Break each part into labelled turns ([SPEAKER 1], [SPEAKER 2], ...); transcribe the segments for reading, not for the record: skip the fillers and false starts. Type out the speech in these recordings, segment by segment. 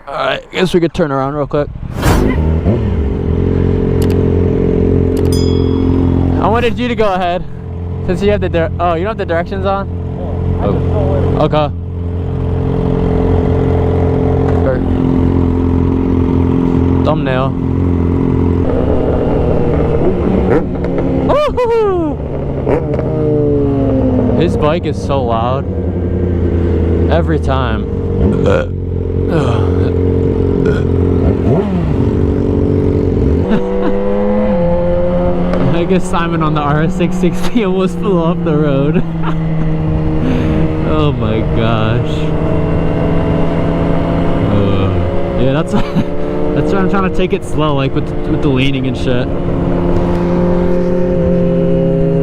[SPEAKER 1] Alright, guess we could turn around real quick. I wanted you to go ahead since you have the oh, you don't have the directions on? Oh. Okay. Thumbnail. His bike is so loud every time. I guess Simon on the RS660 almost flew off the road. Oh my gosh. Yeah, that's why I'm trying to take it slow, like with the leaning and shit.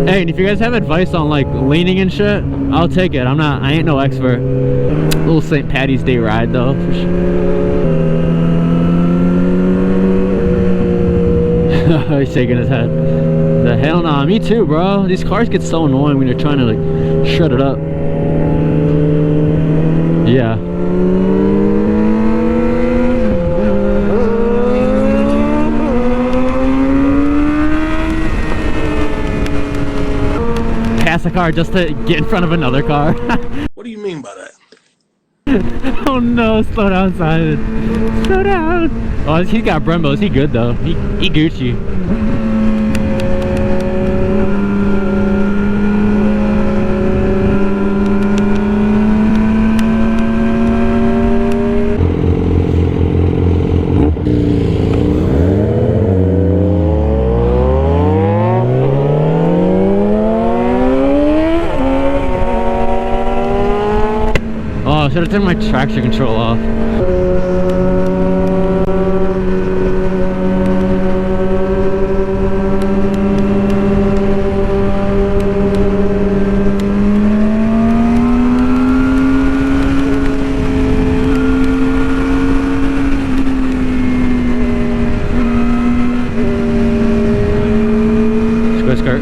[SPEAKER 1] Hey, and if you guys have advice on like leaning and shit, I'll take it. I ain't no expert. A little St. Patty's Day ride though, for sure. He's shaking his head. The hell nah, me too, bro. These cars get so annoying when you're trying to like shut it up. Yeah. Pass a car just to get in front of another car.
[SPEAKER 2] What do you mean by that?
[SPEAKER 1] Oh no, slow down, Simon. Slow down. Oh, he's got Brembos. He good though. He Gucci. Should have turned my traction control off. Skirt.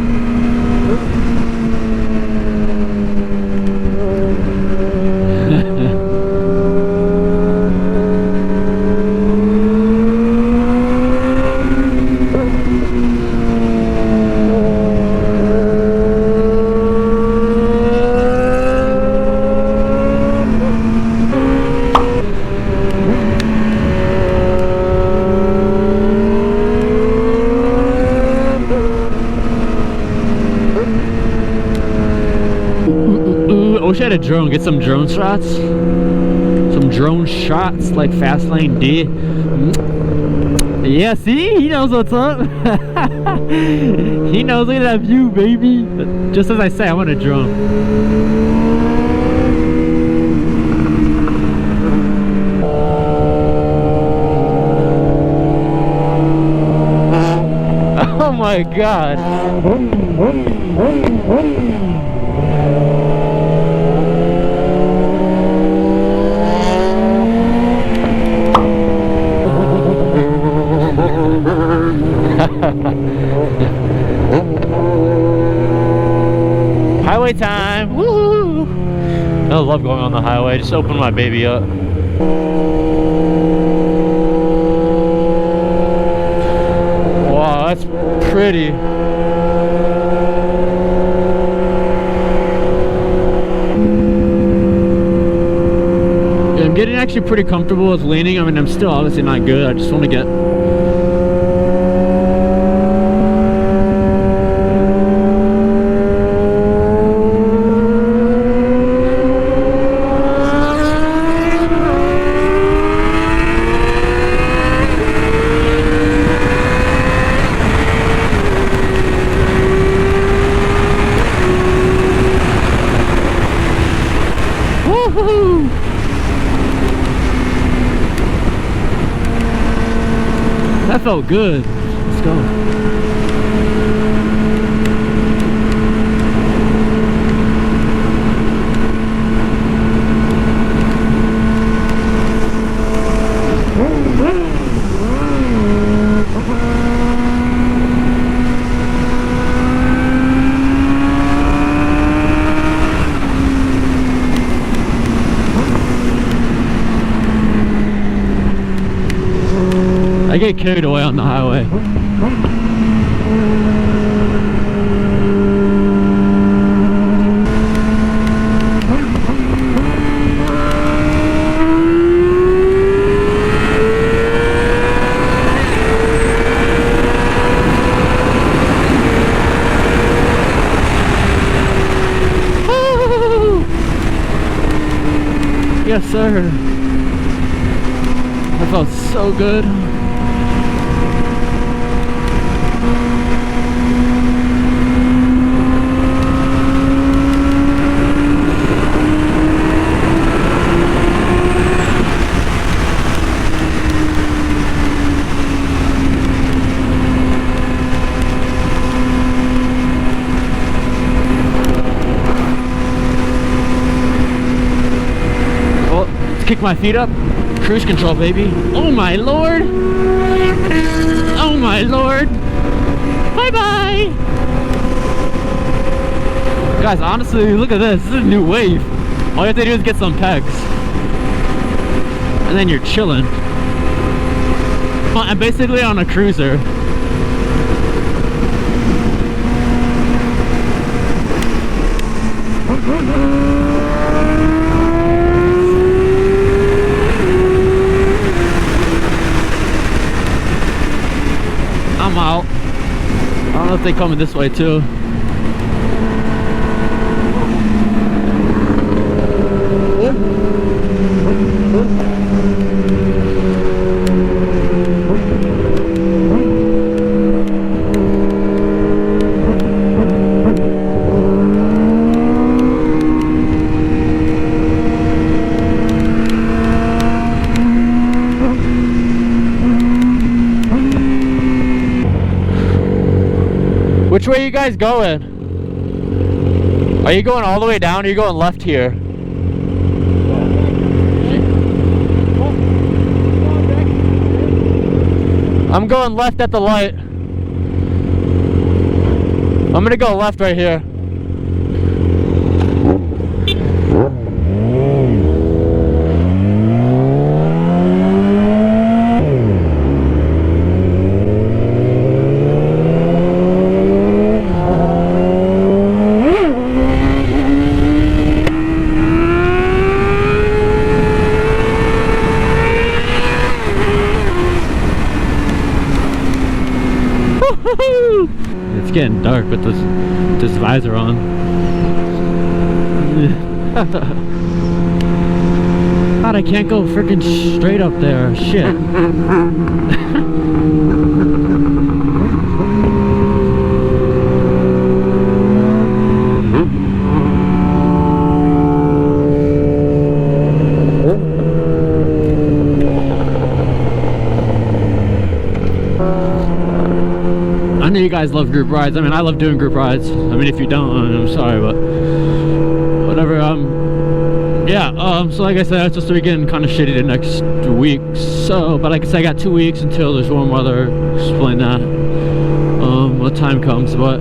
[SPEAKER 1] I wish I had a drone. Get some drone shots. Some drone shots like Fast Lane D. Yeah, see? He knows what's up. He knows. Look at that view, baby. Just as I say, I want a drone. Oh my god. Highway time! Woo! I love going on the highway. Just open my baby up. Wow, that's pretty. I'm getting actually pretty comfortable with leaning. I mean, I'm still obviously not good. I just want to get that felt good. Let's go. I get carried away on the highway. Yes, sir. That felt so good. Kick my feet up, cruise control, baby. Oh my lord, oh my lord, bye bye. Guys, honestly, look at this. This is a new wave. All you have to do is get some pegs and then you're chilling. I'm basically on a cruiser. I'm out. I don't know if they're coming this way too. Which way are you guys going? Are you going all the way down or are you going left here? I'm going left at the light. I'm gonna go left right here. It's getting dark with this visor on. God, I can't go freaking straight up there. Shit. I know you guys love group rides. I mean, I love doing group rides. I mean, if you don't, I'm sorry, but whatever. Yeah. So like I said, it's just getting kind of shitty the next week. So, but like I said, I got 2 weeks until there's warm weather. Explain that when the time comes. But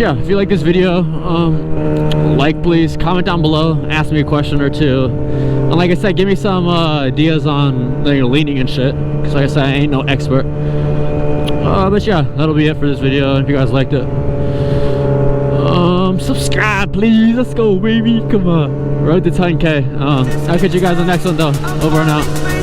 [SPEAKER 1] yeah, if you like this video, like, please comment down below, ask me a question or two, and like I said, give me some ideas on leaning and shit, because like I said, I ain't no expert. But yeah, that'll be it for this video. If you guys liked it, subscribe please. Let's go, baby. Come on, road to 10K. I'll catch you guys in the next one though. Over and out.